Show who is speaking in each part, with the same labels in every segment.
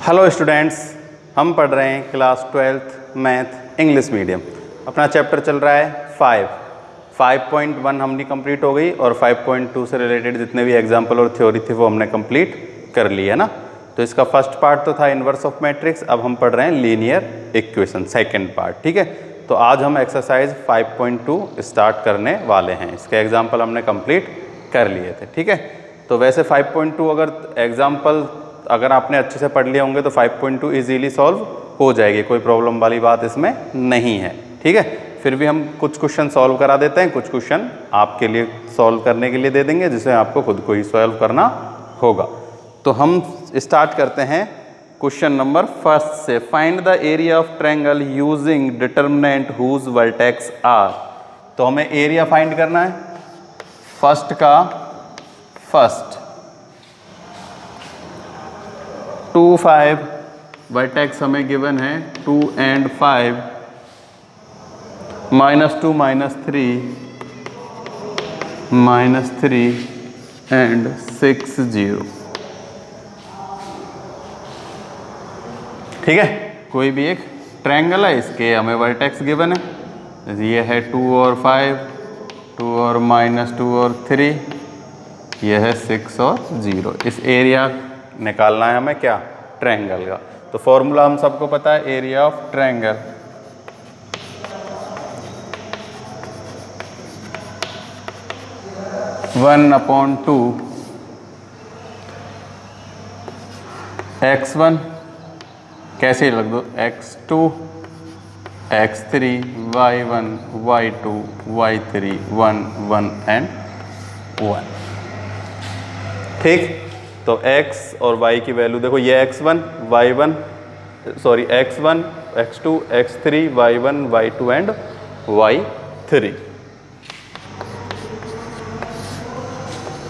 Speaker 1: Hello students, हम पढ़ रहे हैं class 12th math English medium. अपना चैप्टर चल रहा है 5.1 हमने कंप्लीट हो गई और 5.2 से रिलेटेड जितने भी एग्जाम्पल और थ्योरी थी वो हमने कंप्लीट कर ली है ना। तो इसका फर्स्ट पार्ट तो था इन्वर्स ऑफ मैट्रिक्स, अब हम पढ़ रहे हैं लीनियर इक्वेशन सेकंड पार्ट। ठीक है, तो आज हम एक्सरसाइज 5.2 स्टार्ट करने वाले हैं। इसके एग्जाम्पल हमने कंप्लीट कर लिए थे। ठीक है, तो वैसे 5.2 अगर आपने अच्छे से पढ़ लिए होंगे तो 5.2 इजीली सॉल्व हो जाएगी, कोई प्रॉब्लम वाली बात इसमें नहीं है। ठीक है, फिर भी हम कुछ क्वेश्चन सॉल्व करा देते हैं, कुछ क्वेश्चन आपके लिए सॉल्व करने के लिए दे देंगे जिसे आपको खुद को ही सॉल्व करना होगा। तो हम स्टार्ट करते हैं क्वेश्चन नंबर फर्स्ट से। Find the area of triangle using determinant whose vertex are. तो हमें एरिया फाइंड करना है फर्स्ट का। फर्स्ट 2, 5 वर्टेक्स हमें गिवन है 2 and 5, -2, -3, -3 and 6, 0। ठीक है, कोई भी एक ट्रायंगल है, इसके हमें वर्टेक्स गिवन है। ये है 2 और 5, 2 और -2 और 3, यह है 6 और 0। इस एरिया निकालना है हमें क्या, ट्रायंगल का। तो फॉर्मूला हम सबको पता है, एरिया ऑफ ट्रायंगल (1/2) x1 कैसे लग दो, x2, x3, y1, y2, y3, 1, 1 and 1। ठीक, तो x और y की वैल्यू देखो, ये x1, x1, x2, x3, y1, y2 and y3।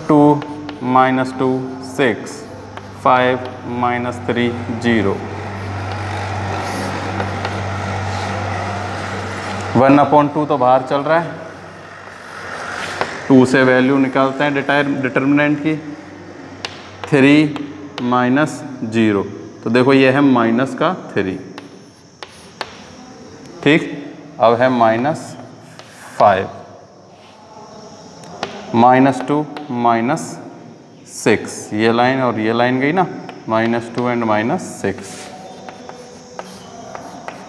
Speaker 1: 2 -2 6, 5 -3 0, 1/2 तो बाहर चल रहा है। 2 से वैल्यू निकालते हैं डिटरमिनेंट की, 3 -0, तो देखो ये है माइनस का 3। ठीक, अब है -5, -2 -6, ये लाइन और ये लाइन गई ना, -2 and -6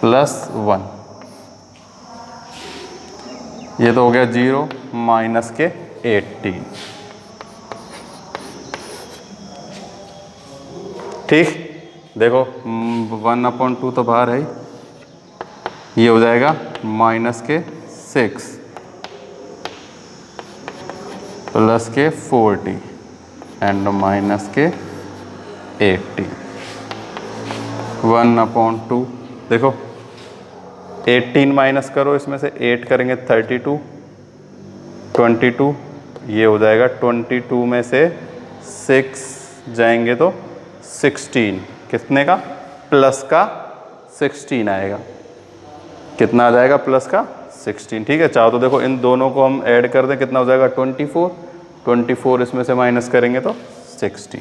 Speaker 1: +1, ये तो हो गया 0 माइनस के 18। ठीक, देखो 1/2 तो बाहर है, ये हो जाएगा -6 +40 एंड -80। 1/2 देखो 18 माइनस करो, इसमें से 8 करेंगे 32, 22, ये हो जाएगा 22 में से 6 जाएंगे तो 16, कितने का, प्लस का 16 आएगा। कितना आ जाएगा, प्लस का 16। ठीक है, चाहो तो देखो इन दोनों को हम ऐड कर दें, कितना हो जाएगा 24, इसमें से माइनस करेंगे तो 16।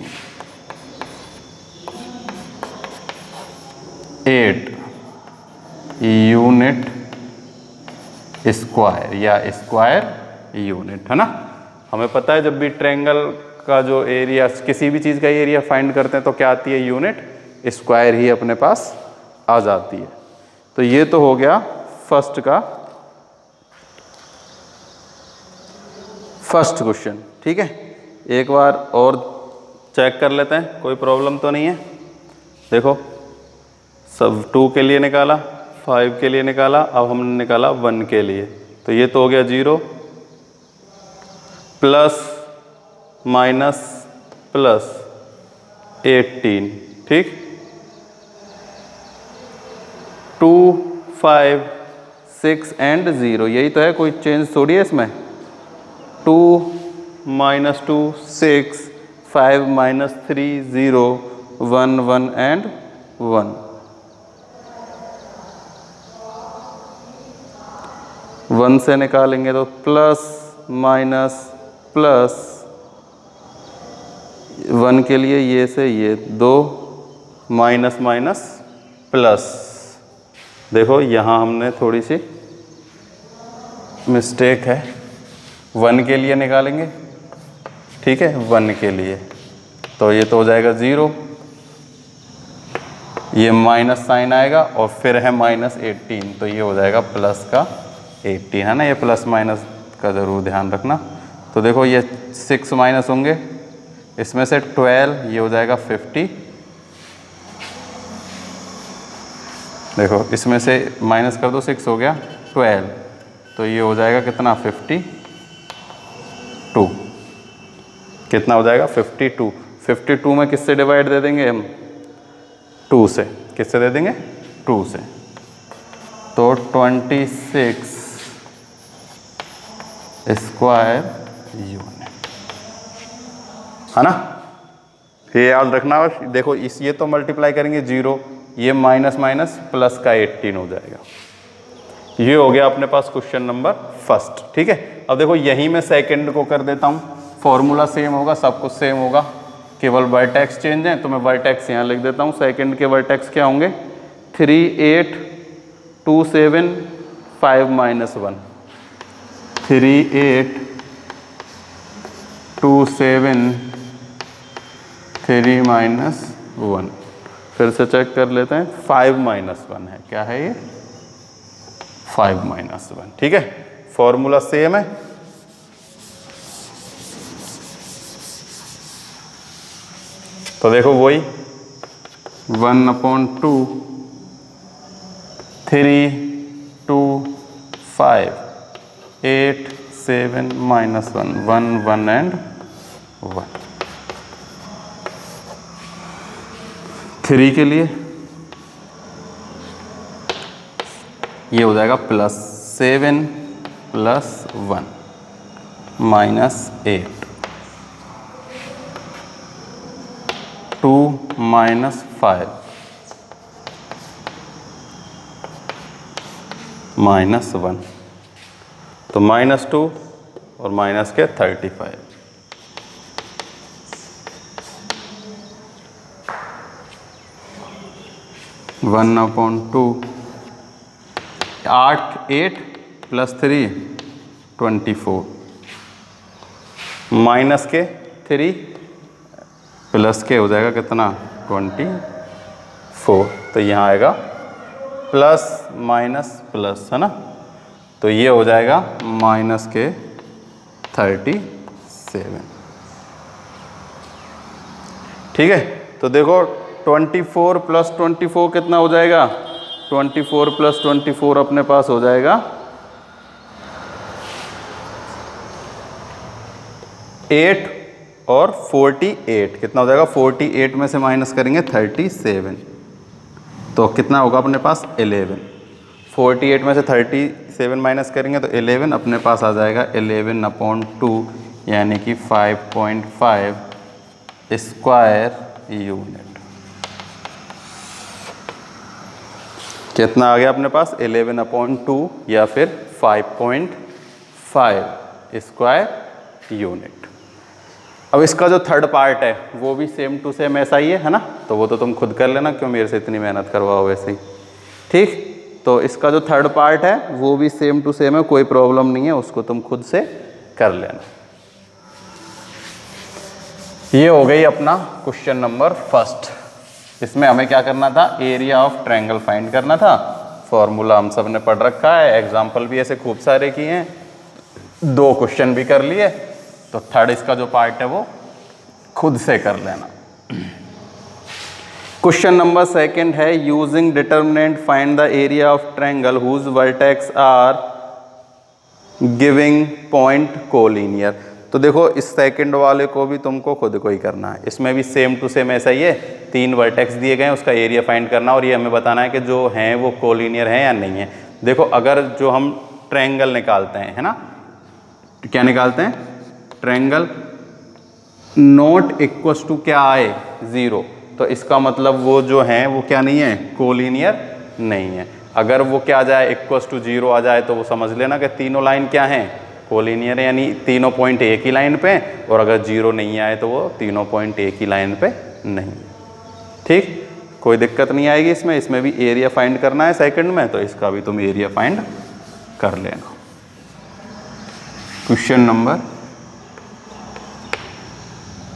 Speaker 1: 8 यूनिट स्क्वायर या स्क्वायर यूनिट, है ना। हमें पता है जब भी ट्रायंगल का जो एरिया, किसी भी चीज़ का एरिया फाइंड करते हैं तो क्या आती है, यूनिट स्क्वायर ही अपने पास आ जाती है। तो ये तो हो गया फर्स्ट का फर्स्ट क्वेश्चन। ठीक है, एक बार और चेक कर लेते हैं, कोई प्रॉब्लम तो नहीं है। देखो सब 2 के लिए निकाला, 5 के लिए निकाला, अब हमने निकाला 1 के लिए। तो ये तो हो गया 0 प्लस माइनस प्लस 18। ठीक, 2, 5, 6 एंड 0, यही तो है, कोई चेंज थोड़ी है इसमें। 2 -2 6, 5 -3 0, 1 1 एंड 1। 1 से निकालेंगे तो प्लस माइनस प्लस 1 के लिए ये से ये 2 माइनस माइनस प्लस। देखो यहाँ हमने थोड़ी सी मिस्टेक है, 1 के लिए निकालेंगे, ठीक है, 1 के लिए, तो ये तो हो जाएगा 0, ये माइनस साइन आएगा और फिर है -18, तो ये हो जाएगा प्लस का 18, है ना। ये प्लस माइनस का ज़रूर ध्यान रखना। तो देखो ये 6 माइनस होंगे, इसमें से 12, ये हो जाएगा 50। देखो इसमें से माइनस कर दो, 6 हो गया 12, तो ये हो जाएगा कितना 52। कितना हो जाएगा 52। 52 में किससे डिवाइड दे देंगे हम? 2 से। किससे दे देंगे? 2 से। तो 26 स्क्वायर यूनिट, है ना। ये याद रखना। देखो इस ये तो मल्टीप्लाई करेंगे 0, ये माइनस माइनस प्लस का 18 हो जाएगा। ये हो गया अपने पास क्वेश्चन नंबर फर्स्ट, ठीक है। अब देखो यहीं मैं सेकंड को कर देता हूँ, फॉर्मूला सेम होगा, सब कुछ सेम होगा, केवल वर्टेक्स चेंज है। तो मैं वर्टेक्स यहाँ लिख देता हूँ। सेकंड के वर्टेक्स क्या होंगे? 3 8 2 7 5 -1। 3 8 2 7 3 -1। फिर से चेक कर लेते हैं, 5 -1 है। क्या है ये? 5 -1, ठीक है। फॉर्मूला सेम है। तो देखो वही 1/2 3 2 5 8 7 -1 1 1 and 1। 3 के लिए ये हो जाएगा +7 + 1 -8 2 -5 -1। तो -2 और माइनस के 35। 1/2 8 + 3 24 माइनस के 3 प्लस के हो जाएगा कितना 24। तो यहाँ आएगा प्लस माइनस प्लस, है ना। तो ये हो जाएगा माइनस के 37, ठीक है। तो देखो 24 + 24 कितना हो जाएगा? 24 + 24 अपने पास हो जाएगा 8 और 48। कितना हो जाएगा? 48 में से माइनस करेंगे 37, तो कितना होगा अपने पास 11। 48 में से 37 माइनस करेंगे तो 11 अपने पास आ जाएगा 11/2, यानी कि 5.5 स्क्वायर यूनिट। कितना आ गया अपने पास? 11/2 या फिर 5.5 स्क्वायर यूनिट। अब इसका जो थर्ड पार्ट है वो भी सेम टू सेम ऐसा ही है ना। तो वो तो तुम खुद कर लेना, क्यों मेरे से इतनी मेहनत करवाओ वैसे ही, ठीक। तो इसका जो थर्ड पार्ट है वो भी सेम टू सेम है, कोई प्रॉब्लम नहीं है, उसको तुम खुद से कर लेना। ये हो गई अपना क्वेश्चन नंबर फर्स्ट। इसमें हमें क्या करना था? एरिया ऑफ ट्रायंगल फाइंड करना था। फॉर्मूला हम सब ने पढ़ रखा है, एग्जाम्पल भी ऐसे खूब सारे किए हैं, 2 क्वेश्चन भी कर लिए। तो थर्ड इसका जो पार्ट है वो खुद से कर लेना। क्वेश्चन नंबर सेकंड है, using determinant find the area of triangle whose vertex are giving point collinear. तो देखो इस सेकंड वाले को भी तुमको खुद को ही करना है। इसमें भी सेम टू सेम ऐसा ही है, 3 वर्टेक्स दिए गए हैं, उसका एरिया फाइंड करना और ये हमें बताना है कि जो हैं वो कोलिनियर हैं या नहीं है। देखो अगर जो हम ट्रायंगल निकालते हैं, है ना, क्या निकालते हैं? ट्रायंगल नॉट इक्वल्स टू क्या आए? 0। तो इसका मतलब वो जो हैं वो क्या नहीं है? कोलिनियर नहीं है। अगर वो क्या आ जाए? इक्वल्स टू 0 आ जाए तो वो समझ लेना कि तीनों लाइन क्या हैं? कोलिनियर है, यानी तीनों पॉइंट एक ही लाइन पे। और अगर 0 नहीं आए तो वो तीनों पॉइंट एक ही लाइन पे नहीं है, ठीक। कोई दिक्कत नहीं आएगी इसमें। इसमें भी एरिया फाइंड करना है सेकंड में, तो इसका भी तुम एरिया फाइंड कर लेना। Question number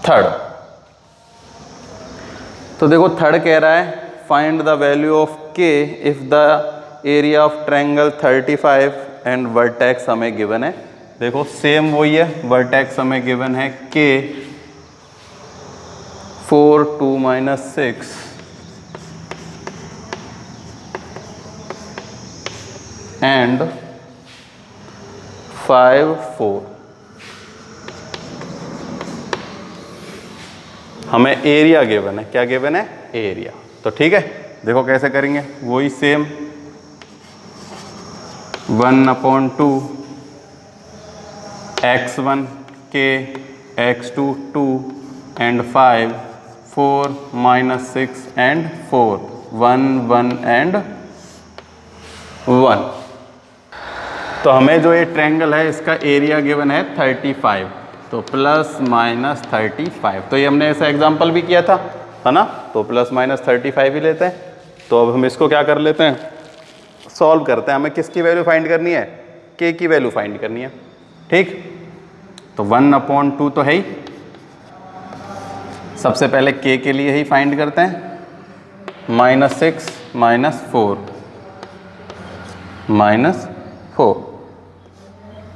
Speaker 1: 3। तो देखो 3 कह रहा है find the value of k if the area of triangle 35 and vertex हमें गिवन है। देखो सेम वही है, वर्टेक्स हमें गिवन है k 4 2 -6 एंड 5 4। हमें एरिया गिवन है। क्या गिवन है? एरिया। तो ठीक है, देखो कैसे करेंगे, वही same 1/2 x1 k x2 2 and 5 4 -6 and 4 1 1 and 1। तो हमें जो ये ट्रायंगल है इसका एरिया गिवन है 35, तो ±35। तो ये हमने ऐसा एग्जांपल भी किया था, है ना, तो ±35 ही लेते हैं। तो अब हम इसको क्या कर लेते हैं, सॉल्व करते हैं। हमें किसकी वैल्यू फाइंड करनी है? k की वैल्यू फाइंड करनी है। ठीक, तो 1/2 तो है ही, सबसे पहले k के लिए ही फाइंड करते हैं। -6 -4 -4,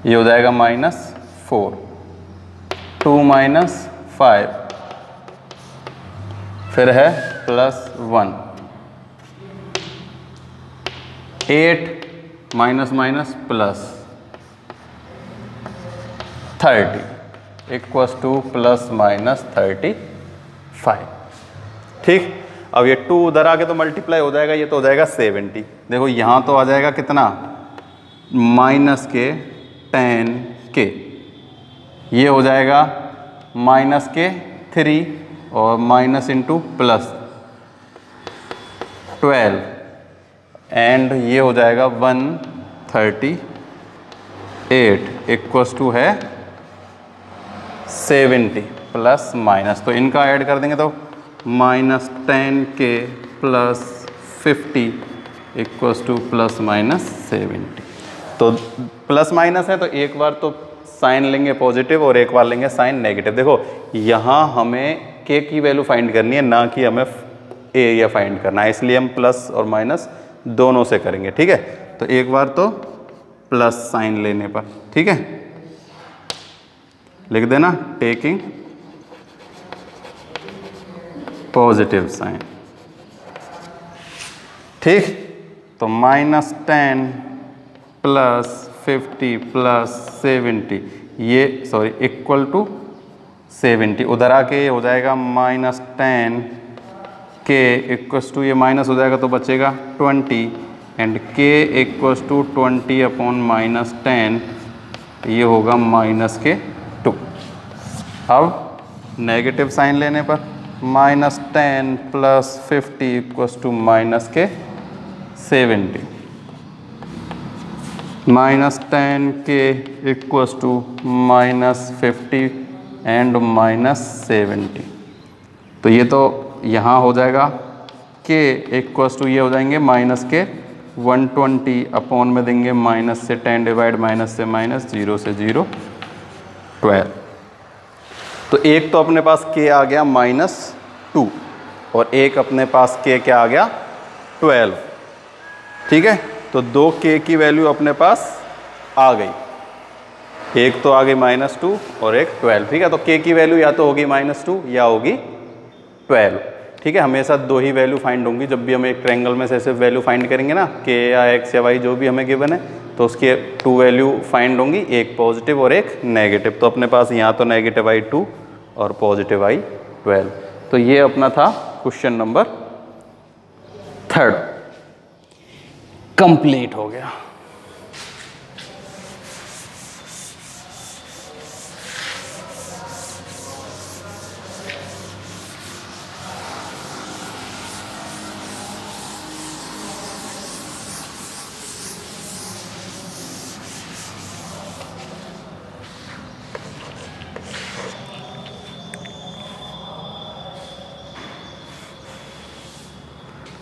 Speaker 1: ये हो जाएगा -4। 2 -5, फिर है +1। 8 -30 इक्वल्स टू ±35। ठीक, अब ये 2 उधर आके तो मल्टीप्लाई हो जाएगा, ये तो हो जाएगा 70। देखो यहाँ तो आ जाएगा कितना, -10k, ये हो जाएगा -3 और माइनस इंटू +12 एंड ये हो जाएगा 138 इक्वल्स टू है 70 प्लस माइनस। तो इनका ऐड कर देंगे तो -10k +50 इक्वल्स टू +/70। तो प्लस माइनस है तो एक बार तो साइन लेंगे पॉजिटिव और एक बार लेंगे साइन नेगेटिव। देखो यहाँ हमें k की वैल्यू फाइंड करनी है, ना कि हमें एरिया फाइंड करना है, इसलिए हम प्लस और माइनस दोनों से करेंगे। ठीक है, तो एक बार तो प्लस साइन लेने पर, ठीक है, लिख देना टेकिंग पॉजिटिव साइन। ठीक, तो -10 +50 +70 ये सॉरी इक्वल टू 70। उधर आके ये हो जाएगा -10k इक्वल्स टू, ये माइनस हो जाएगा तो बचेगा 20 एंड k इक्वल्स टू 20/-10, ये होगा -2। अब नेगेटिव साइन लेने पर -10 +50 equals to -70, -10k equals to -50 and -70। तो ये तो यहाँ हो जाएगा k इक्वल्स टू, ये हो जाएंगे -k 120 अपॉन में देंगे माइनस से 10 डिवाइड माइनस से माइनस 0 से 0 12। तो एक तो अपने पास k आ गया -2 और एक अपने पास k क्या आ गया 12। ठीक है, तो 2k की वैल्यू अपने पास आ गई, एक तो आ गई -2 और एक 12। ठीक है, तो k की वैल्यू या तो होगी -2 या होगी 12। ठीक है, हमेशा दो ही वैल्यू फाइंड होंगी जब भी हम एक ट्रायंगल में से सिर्फ वैल्यू फाइंड करेंगे ना, k या x या y जो भी हमें गिवन है, तो उसके 2 वैल्यू फाइंड होंगी, एक पॉजिटिव और एक नेगेटिव। तो अपने पास यहाँ तो -i2 और +i12। तो ये अपना था क्वेश्चन नंबर 3 कंप्लीट हो गया।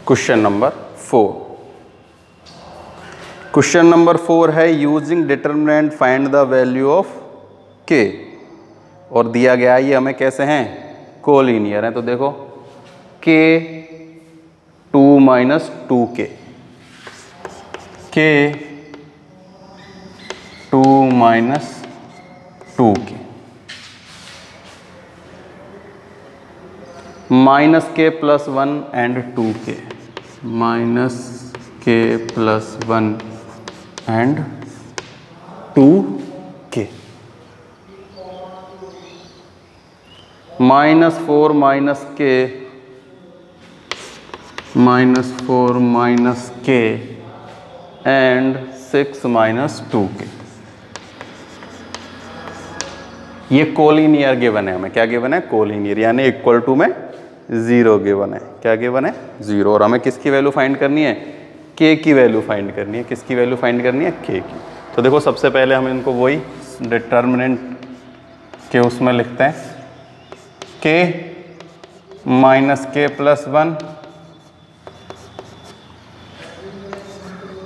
Speaker 1: Question number 4। क्वेश्चन नंबर 4 है using determinant find the value of k, और दिया गया है ये हमें कैसे हैं, कोलिनियर है। तो देखो k 2 minus 2k, k 2 minus 2k minus के प्लस 1 एंड 2k, माइनस के plus 1 and 2k, minus 4 minus के, माइनस 4 माइनस के एंड 6 माइनस 2k। ये कोलिनियर गिवन है, हमें क्या गिवन है, कोलिनियर, यानी इक्वल टू में 0 गिवन है। क्या गिवन है, 0। और हमें किसकी वैल्यू फाइंड करनी है, k की वैल्यू फाइंड करनी है। किसकी वैल्यू फाइंड करनी है, k की। तो देखो सबसे पहले हम इनको वही डिटर्मिनेंट के उसमें लिखते हैं, k माइनस के प्लस 1,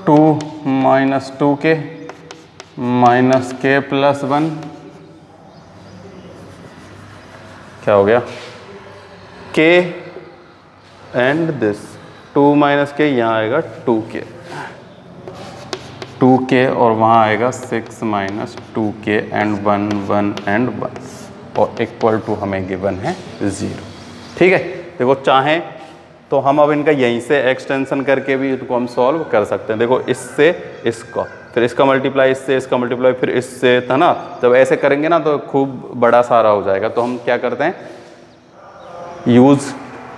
Speaker 1: 2 माइनस 2k माइनस के प्लस 1, क्या हो गया, k एंड दिस 2 माइनस के, यहाँ आएगा 2k, 2k और वहाँ आएगा 6 माइनस 2k एंड 1 1 एंड 1 और इक्वल टू हमें गिवन है 0। ठीक है, देखो चाहें तो हम अब इनका यहीं से एक्सटेंशन करके भी इनको हम सॉल्व कर सकते हैं। देखो इससे इसका, फिर इसका मल्टीप्लाई इससे, इसका मल्टीप्लाई फिर इससे, है ना। जब ऐसे करेंगे ना तो खूब बड़ा सारा हो जाएगा। तो हम क्या करते हैं, यूज़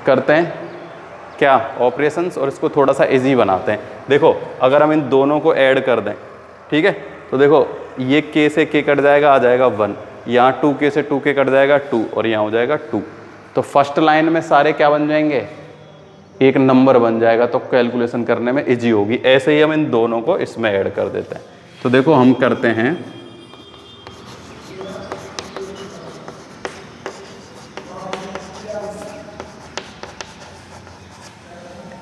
Speaker 1: करते हैं क्या, ऑपरेशंस, और इसको थोड़ा सा इजी बनाते हैं। देखो अगर हम इन दोनों को ऐड कर दें, ठीक है, तो देखो ये k से k कट जाएगा, आ जाएगा 1, यहाँ 2k से 2k कट जाएगा 2 और यहाँ हो जाएगा 2। तो फर्स्ट लाइन में सारे क्या बन जाएंगे, एक नंबर बन जाएगा, तो कैलकुलेशन करने में इजी होगी। ऐसे ही हम इन दोनों को इसमें ऐड कर देते हैं। तो देखो हम करते हैं,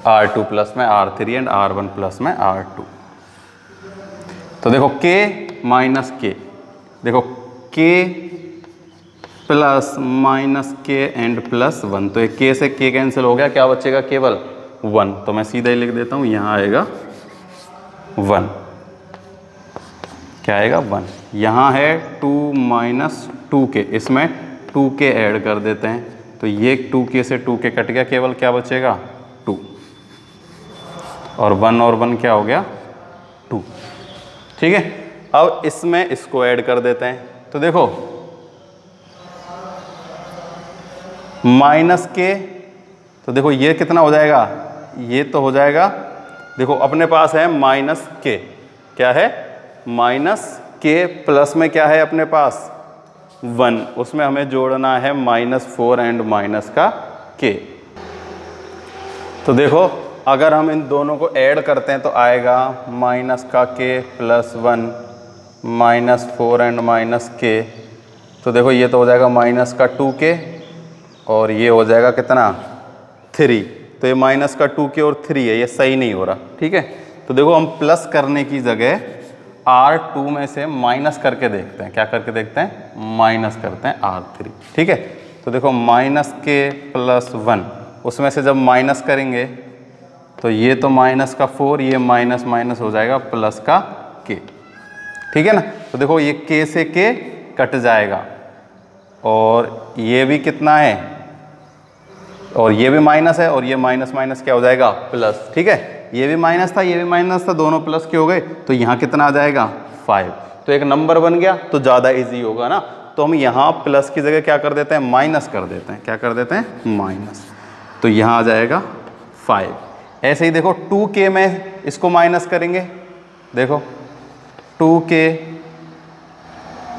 Speaker 1: R2 प्लस में R3 एंड R1 प्लस में R2। तो देखो k माइनस k, देखो k plus minus k and plus 1, तो एक k से k कैंसिल हो गया, क्या बचेगा, केवल 1। तो मैं सीधा ही लिख देता हूँ, यहाँ आएगा 1, क्या आएगा 1। यहाँ है 2 माइनस 2k, इसमें 2k ऐड कर देते हैं, तो ये 2k से 2k कट गया, केवल क्या बचेगा 2, और 1 क्या हो गया 2। ठीक है, अब इसमें इसको ऐड कर देते हैं। तो देखो माइनस के, तो देखो ये कितना हो जाएगा, ये तो हो जाएगा, देखो अपने पास है माइनस के, क्या है माइनस के, प्लस में क्या है अपने पास 1, उसमें हमें जोड़ना है -4 एंड माइनस का के। तो देखो अगर हम इन दोनों को ऐड करते हैं तो आएगा माइनस का के प्लस 1 -4 एंड माइनस के। तो देखो ये तो हो जाएगा माइनस का 2k और ये हो जाएगा कितना 3। तो ये माइनस का 2k और 3 है, ये सही नहीं हो रहा। ठीक है, तो देखो हम प्लस करने की जगह R2 में से माइनस करके देखते हैं। क्या करके देखते हैं, माइनस करते हैं R3। ठीक है, तो देखो माइनस के प्लस 1, उसमें से जब माइनस करेंगे तो ये तो माइनस का 4, ये माइनस माइनस हो जाएगा प्लस का k। ठीक है ना, तो देखो ये k से k कट जाएगा और ये भी कितना है, और ये भी माइनस है, और ये माइनस माइनस क्या हो जाएगा प्लस। ठीक है, ये भी माइनस था, ये भी माइनस था, दोनों प्लस के हो गए, तो यहाँ कितना आ जाएगा 5। तो एक नंबर बन गया, तो ज़्यादा इजी होगा ना। तो हम यहाँ प्लस की जगह क्या कर देते हैं, माइनस कर देते हैं। क्या कर देते हैं, माइनस। तो यहाँ आ जाएगा 5। ऐसे ही देखो 2k में इसको माइनस करेंगे, देखो 2k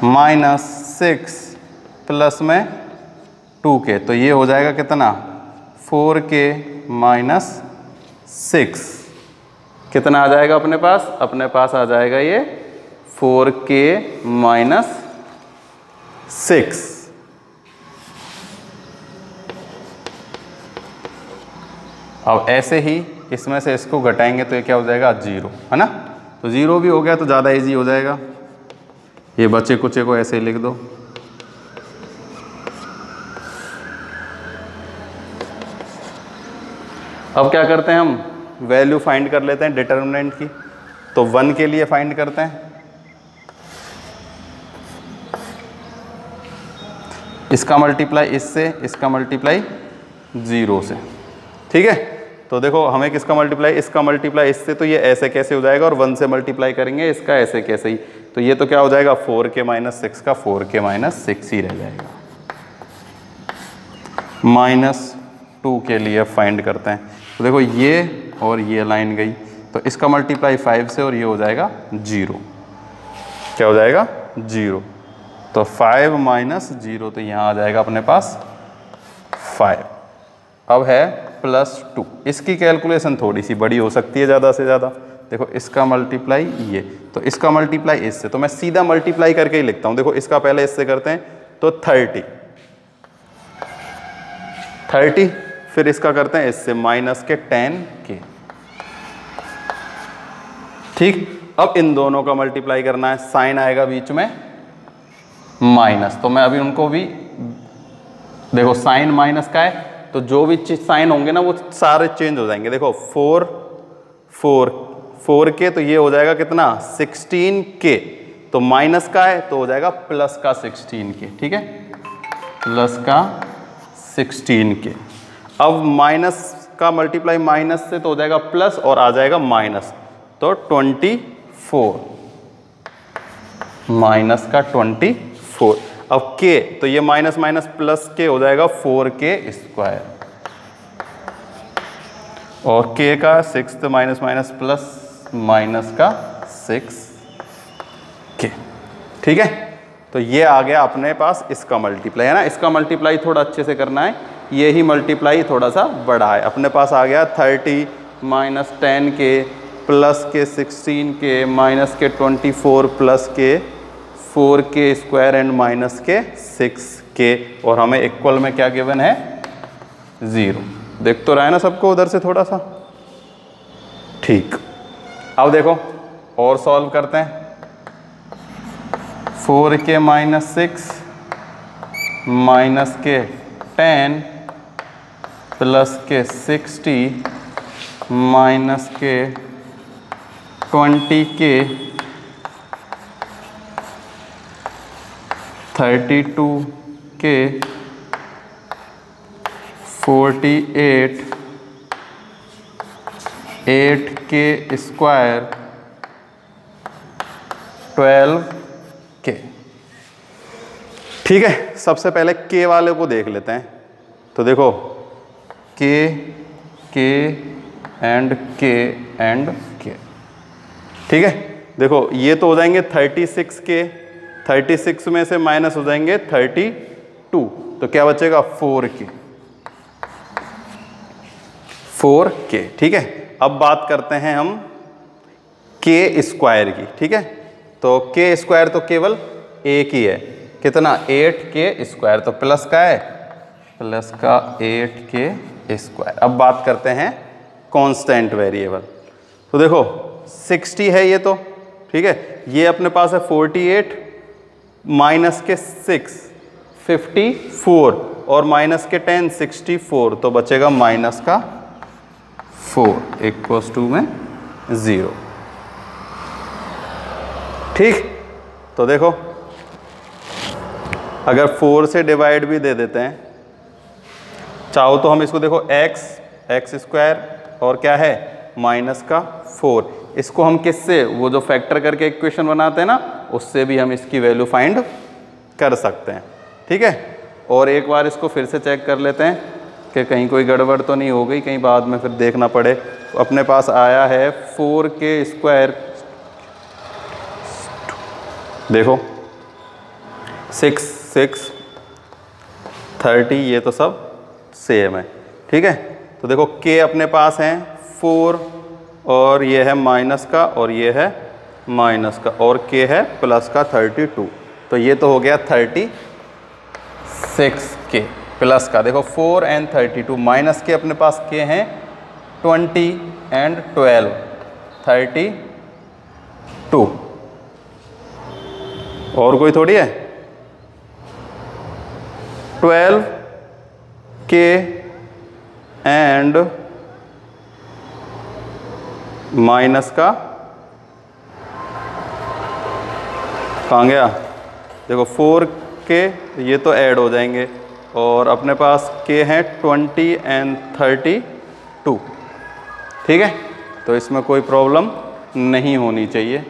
Speaker 1: माइनस 6 प्लस में 2k, तो ये हो जाएगा कितना 4k माइनस 6। कितना आ जाएगा अपने पास, अपने पास आ जाएगा ये 4k माइनस 6। अब ऐसे ही इसमें से इसको घटाएंगे तो ये क्या हो जाएगा 0, है ना। तो 0 भी हो गया तो ज़्यादा इजी हो जाएगा। ये बचे कुचे को ऐसे ही लिख दो। अब क्या करते हैं, हम वैल्यू फाइंड कर लेते हैं डिटर्मिनेंट की। तो 1 के लिए फाइंड करते हैं, इसका मल्टीप्लाई इससे, इसका मल्टीप्लाई 0 से, ठीक है। तो देखो हमें किसका मल्टीप्लाई, इसका मल्टीप्लाई इससे, तो ये ऐसे कैसे हो जाएगा, और 1 से मल्टीप्लाई करेंगे इसका ऐसे कैसे ही, तो ये तो क्या हो जाएगा 4k - 6 का 4k - 6 ही रह जाएगा। -2 के लिए फाइंड करते हैं। तो देखो ये और ये लाइन गई, तो इसका मल्टीप्लाई 5 से और ये हो जाएगा 0। क्या हो जाएगा 0। तो 5 - 0, तो यहाँ आ जाएगा अपने पास 5। अब है +2। इसकी कैलकुलेशन थोड़ी सी बड़ी हो सकती है ज़्यादा से ज़्यादा। देखो इसका मल्टीप्लाई ये, तो इसका मल्टीप्लाई इससे, तो मैं सीधा मल्टीप्लाई करके ही लिखता हूँ। देखो इसका पहले इससे करते हैं, तो 30, फिर इसका करते हैं इससे -10k, ठीक। अब इन दोनों का मल्टीप्लाई करना है, साइन आएगा बीच में माइनस, तो मैं अभी उनको भी देखो साइन माइनस का है, तो जो भी चीज साइन होंगे ना वो सारे चेंज हो जाएंगे। देखो 4k, तो ये हो जाएगा कितना 16k, तो माइनस का है तो हो जाएगा प्लस का 16k, ठीक है, प्लस का 16k। अब माइनस का मल्टीप्लाई माइनस से तो हो जाएगा प्लस और आ जाएगा माइनस, तो 24, माइनस का 24। अब k, तो ये माइनस माइनस प्लस के हो जाएगा 4k², और k का 6 माइनस माइनस प्लस माइनस का 6k, ठीक है। तो ये आ गया अपने पास इसका मल्टीप्लाई, है ना। इसका मल्टीप्लाई थोड़ा अच्छे से करना है, ये ही मल्टीप्लाई थोड़ा सा बड़ा है। अपने पास आ गया 30 - 10k प्लस के 16k माइनस के 24 प्लस के 4k² एंड माइनस के 6k, और हमें इक्वल में क्या गिवन है 0। देख तो रहा है ना सबको उधर से थोड़ा सा, ठीक। अब देखो और सॉल्व करते हैं। 4k - 6 माइनस के 10 प्लस के 60 माइनस के 20k 32k 48 8k² 12k, ठीक है। सबसे पहले k वाले को देख लेते हैं। तो देखो k एंड k, ठीक है। देखो ये तो हो जाएंगे 36k, 36 में से माइनस हो जाएंगे 32, तो क्या बचेगा 4k, ठीक है। अब बात करते हैं हम k² की, ठीक है। तो k² तो केवल एक ही है, कितना 8k², तो प्लस का है, प्लस का 8k²। अब बात करते हैं कांस्टेंट वेरिएबल। तो देखो 60 है ये तो, ठीक है। ये अपने पास है 48 माइनस के 6 54 और माइनस के 10 64, तो बचेगा माइनस का 4 इक्वल्स टू में 0, ठीक। तो देखो अगर 4 से डिवाइड भी दे देते हैं, चाहो तो हम इसको देखो x² और क्या है माइनस का 4, इसको हम किससे, वो जो फैक्टर करके इक्वेशन बनाते हैं ना, उससे भी हम इसकी वैल्यू फाइंड कर सकते हैं, ठीक है। और एक बार इसको फिर से चेक कर लेते हैं कि कहीं कोई गड़बड़ तो नहीं हो गई, कहीं बाद में फिर देखना पड़े। तो अपने पास आया है 4k², देखो 6 6 30, ये तो सब सेम है, ठीक है। तो देखो k अपने पास है 4 और ये है माइनस का और ये है माइनस का, और k है प्लस का 32, तो ये तो हो गया 36k प्लस का। देखो 4 एंड 32, माइनस के अपने पास k हैं 20 and 12, 32। और कोई थोड़ी है। 12K एंड माइनस का कहाँ गया, देखो 4K, ये तो ऐड हो जाएंगे और अपने पास K है 20 एंड 32। ठीक है, तो इसमें कोई प्रॉब्लम नहीं होनी चाहिए,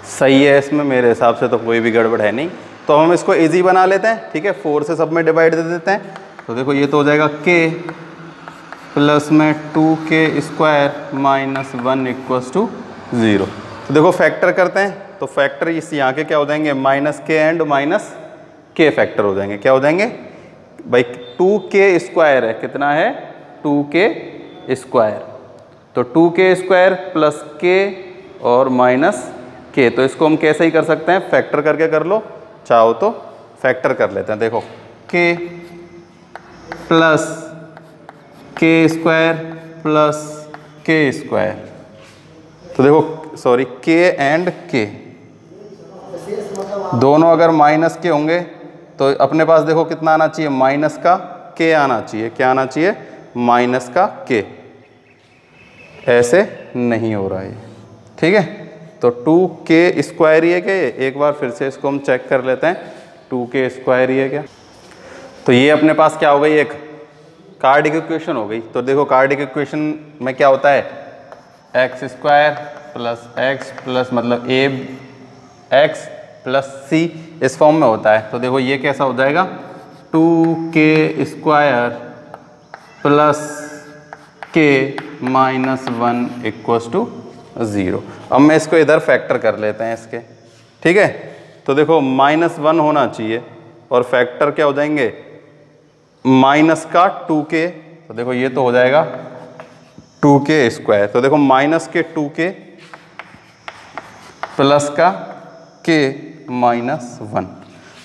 Speaker 1: सही है। इसमें मेरे हिसाब से तो कोई भी गड़बड़ है नहीं। तो हम इसको इजी बना लेते हैं। ठीक है, 4 से सब में डिवाइड दे देते हैं। तो देखो ये तो हो जाएगा K प्लस में 2K square minus 1 equals to 0। तो देखो फैक्टर करते हैं, तो फैक्टर इस यहाँ के क्या हो जाएंगे, minus K and minus K factor हो जाएंगे। क्या हो जाएंगे भाई, 2K स्क्वायर है, कितना है 2K स्क्वायर, तो 2K स्क्वायर प्लस K और माइनस K। तो इसको हम कैसे ही कर सकते हैं, फैक्टर करके कर लो, चाहो तो फैक्टर कर लेते हैं। देखो K plus K square plus K square, तो देखो सॉरी K एंड K दोनों अगर माइनस के होंगे तो अपने पास देखो कितना आना चाहिए, माइनस का K आना चाहिए। क्या आना चाहिए, माइनस का K। ऐसे नहीं हो रहा है, ठीक है। तो 2K स्क्वायर ही है क्या, एक बार फिर से इसको हम चेक कर लेते हैं, 2K स्क्वायर ही है क्या। तो ये अपने पास क्या हो गई, एक कार्डिक इक्वेशन हो गई। तो देखो कार्डिक इक्वेशन में क्या होता है, x square plus x plus मतलब ए एक्स प्लस सी, इस फॉर्म में होता है। तो देखो ये कैसा हो जाएगा, 2K square plus K minus 1 equals to 0। अब मैं इसको इधर फैक्टर कर लेते हैं इसके, ठीक है। तो देखो -1 होना चाहिए और फैक्टर क्या हो जाएंगे, माइनस का 2K। तो देखो ये तो हो जाएगा 2K स्क्वायर। तो देखो माइनस के 2K प्लस का K माइनस 1।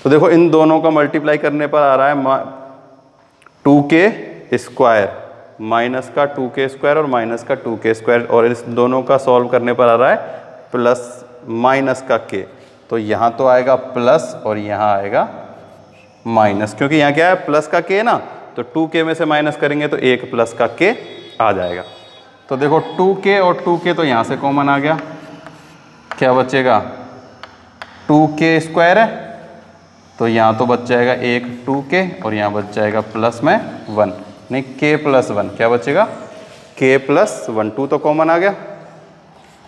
Speaker 1: तो देखो इन दोनों का मल्टीप्लाई करने पर आ रहा है 2K स्क्वायर, माइनस का 2K स्क्वायर और माइनस का 2K स्क्वायर, और इस दोनों का सॉल्व करने पर आ रहा है प्लस माइनस का K। तो यहाँ तो आएगा प्लस और यहाँ आएगा माइनस, क्योंकि यहाँ क्या है प्लस का K ना, तो 2K में से माइनस करेंगे तो एक प्लस का K आ जाएगा। तो देखो 2K और 2K तो यहाँ से कॉमन आ गया, क्या बचेगा 2K स्क्वायर है, तो यहाँ तो बच जाएगा एक 2K और यहाँ बच जाएगा प्लस में 1, नहीं K प्लस 1, क्या बचेगा K प्लस 1, 2 तो कॉमन आ गया।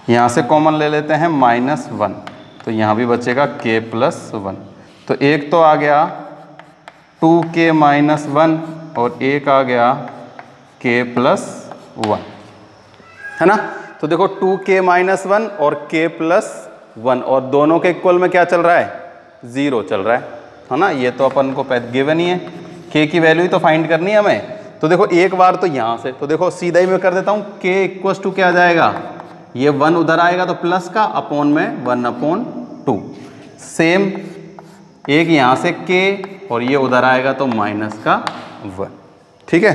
Speaker 1: यहाँ से कॉमन ले लेते हैं -1, तो यहाँ भी बचेगा K प्लस 1। तो एक तो आ गया 2K माइनस 1 और एक आ गया K प्लस 1, है ना। तो देखो 2K माइनस 1 और K प्लस 1, और दोनों के इक्वल में क्या चल रहा है, 0 चल रहा है ना। ये तो अपन को गिवन ही है, K की वैल्यू ही तो फाइंड करनी है हमें। तो देखो एक बार तो यहाँ से, तो देखो सीधा ही मैं कर देता हूँ, K इक्वल्स टू क्या आ जाएगा, ये 1 उधर आएगा तो प्लस का, अपॉन में 1/2। सेम एक यहाँ से K और ये उधर आएगा तो माइनस का 1, ठीक है।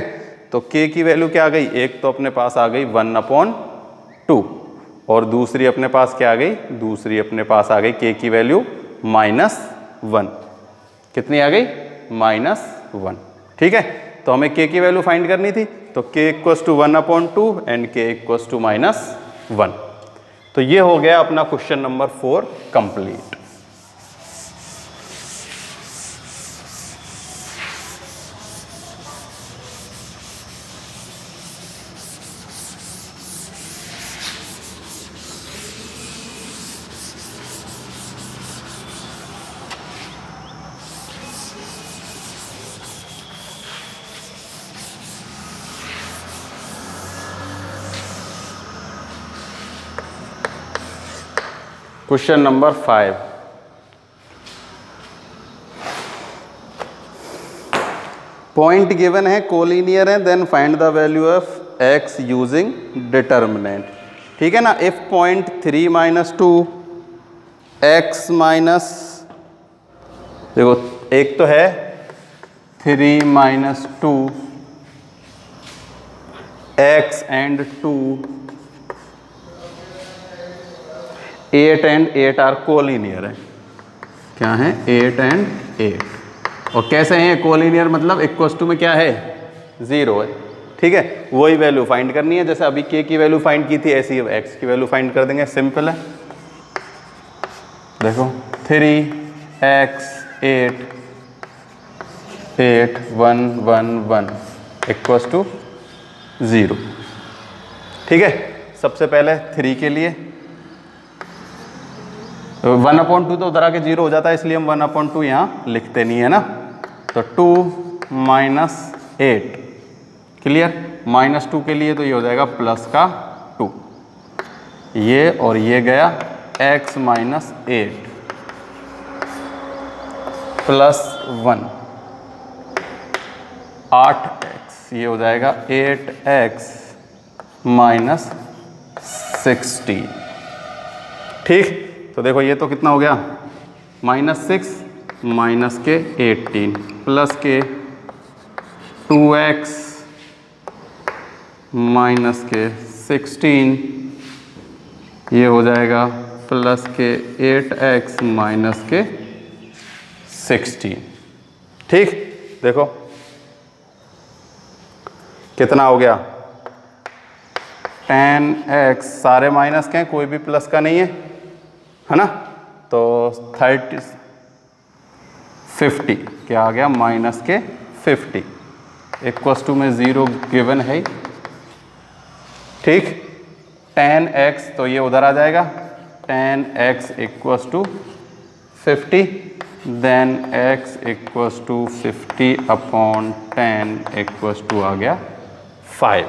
Speaker 1: तो K की वैल्यू क्या आ गई, एक तो अपने पास आ गई 1/2 और दूसरी अपने पास क्या आ गई, दूसरी अपने पास आ गई K की वैल्यू -1। कितनी आ गई, -1, ठीक है। तो हमें K की वैल्यू फाइंड करनी थी, तो K equals to 1/2 and K equals to -1। तो ये हो गया अपना question number 4 complete. Question number 5, point given है, कोलिनियर है, then find the value of x using determinant, ठीक है ना। इफ पॉइंट 3 - 2 x माइनस, देखो एक तो है 3 - 2 x and 2, 8 and 8 are collinear है। क्या है? 8 and 8। और कैसे हैं कोलिनियर? मतलब इक्वल्स टू में क्या है? 0 है। ठीक है, वही वैल्यू फाइंड करनी है। जैसे अभी k की वैल्यू फाइंड की थी, ऐसी ही x की वैल्यू फाइंड कर देंगे। सिंपल है। देखो 3x 8 8 1 1 1 इक्वल्स टू 0। ठीक है, सबसे पहले 3 के लिए 1/2 तो उधर आके 0 हो जाता है, इसलिए हम 1/2 यहाँ लिखते नहीं है ना। तो 2 माइनस 8, क्लियर। -2 के लिए तो ये हो जाएगा प्लस का 2, ये और ये गया x माइनस 8 प्लस 1, 8x, ये हो जाएगा 8x माइनस 16। ठीक, तो देखो ये तो कितना हो गया? -6 माइनस के 18 प्लस के 2x माइनस के 16, ये हो जाएगा प्लस के 8x माइनस के 16। ठीक, देखो कितना हो गया? 10x, सारे माइनस के हैं, कोई भी प्लस का नहीं है ना। तो 50 क्या आ गया? माइनस के 50 इक्वल्स टू में 0 गिवन है। ठीक, 10x तो ये उधर आ जाएगा, 10x equals to 50, then x equals to 50/10 equals to आ गया 5।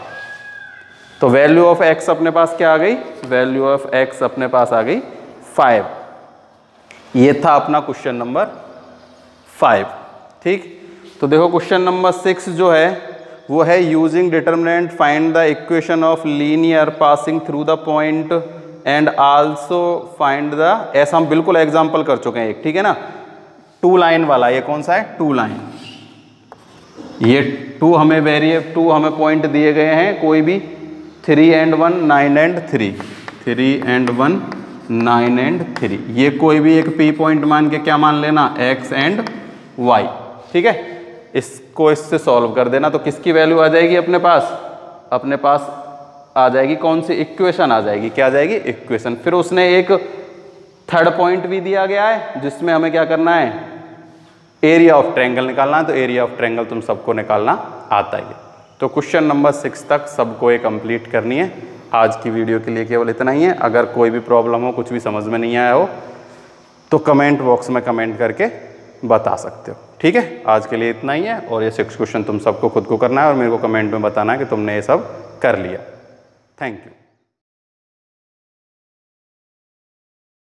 Speaker 1: तो वैल्यू ऑफ x अपने पास क्या आ गई? वैल्यू ऑफ x अपने पास आ गई 5। ये था अपना क्वेश्चन नंबर 5। ठीक, तो देखो क्वेश्चन नंबर 6 जो है वो है using determinant find the equation of linear passing through the point and also find the, ऐसा हम बिल्कुल एग्जांपल कर चुके हैं एक। ठीक है ना, 2 लाइन वाला। ये कौन सा है? 2 लाइन। ये 2 हमें वेरिएबल 2 हमें पॉइंट दिए गए हैं, कोई भी 3 and 1 9 and 3, 3 and 1 9 and 3। ये कोई भी एक P पॉइंट मान के क्या मान लेना? x and y। ठीक है, इसको इससे सॉल्व कर देना। तो किसकी वैल्यू आ जाएगी अपने पास? अपने पास आ जाएगी कौन सी? इक्वेशन आ जाएगी। क्या आ जाएगी? इक्वेशन। फिर उसने एक थर्ड पॉइंट भी दिया गया है जिसमें हमें क्या करना है? एरिया ऑफ ट्रायंगल निकालना है। तो एरिया ऑफ ट्रायंगल तुम सबको निकालना आता ही है। तो क्वेश्चन नंबर 6 तक सबको ये कंप्लीट करनी है। आज की वीडियो के लिए केवल इतना ही है। अगर कोई भी प्रॉब्लम हो, कुछ भी समझ में नहीं आया हो, तो कमेंट बॉक्स में कमेंट करके बता सकते हो। ठीक है, आज के लिए इतना ही है। और ये 6 क्वेश्चन तुम सबको खुद को करना है और मेरे को कमेंट में बताना है कि तुमने ये सब कर लिया। Thank you.